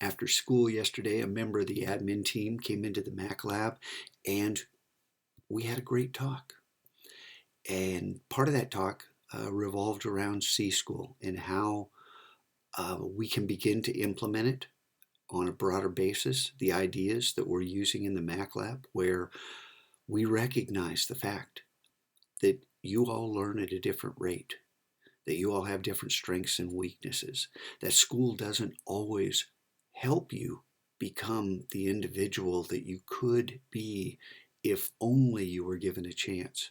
After school yesterday, a member of the admin team came into the Mac lab and we had a great talk. And part of that talk revolved around C School and how we can begin to implement it on a broader basis, the ideas that we're using in the Mac lab, where we recognize the fact that you all learn at a different rate, that you all have different strengths and weaknesses, that school doesn't always help you become the individual that you could be if only you were given a chance.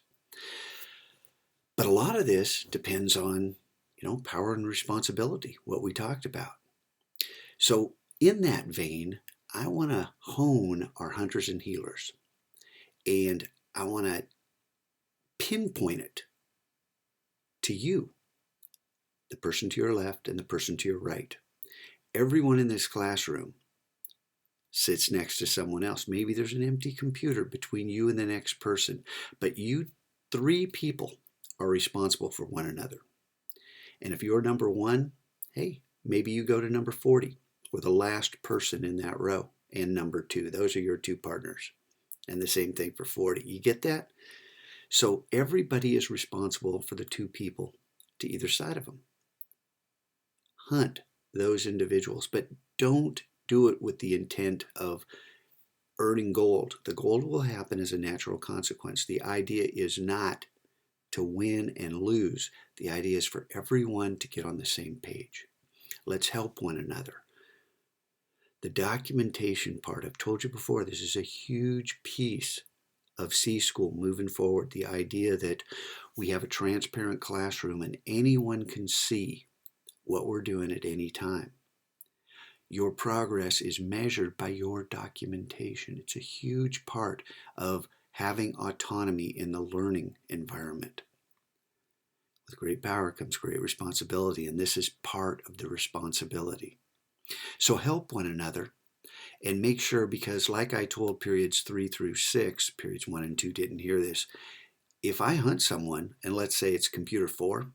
But a lot of this depends on, power and responsibility, what we talked about. So in that vein, I want to hone our hunters and healers, and I want to pinpoint it to you, the person to your left and the person to your right. Everyone in this classroom sits next to someone else. Maybe there's an empty computer between you and the next person, but you three people are responsible for one another. And if you're number one, hey, maybe you go to number 40 or the last person in that row, and number 2. Those are your 2 partners. And the same thing for 40. You get that? So everybody is responsible for the 2 people to either side of them. Hunt those individuals, but don't do it with the intent of earning gold. The gold will happen as a natural consequence. The idea is not to win and lose. The idea is for everyone to get on the same page. Let's help one another. The documentation part, I've told you before, this is a huge piece of C School moving forward. The idea that we have a transparent classroom and anyone can see what we're doing at any time. Your progress is measured by your documentation. It's a huge part of having autonomy in the learning environment. With great power comes great responsibility, and this is part of the responsibility. So help one another and make sure, because like I told periods 3 through 6, periods 1 and 2 didn't hear this. If I hunt someone, and let's say it's computer 4,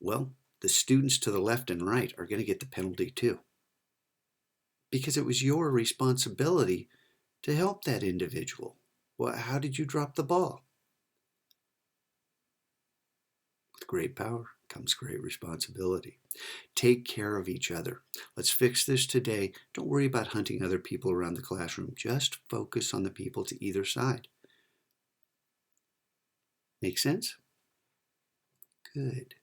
well, the students to the left and right are going to get the penalty too. Because it was your responsibility to help that individual. Well, how did you drop the ball? With great power comes great responsibility. Take care of each other. Let's fix this today. Don't worry about hunting other people around the classroom. Just focus on the people to either side. Make sense? Good.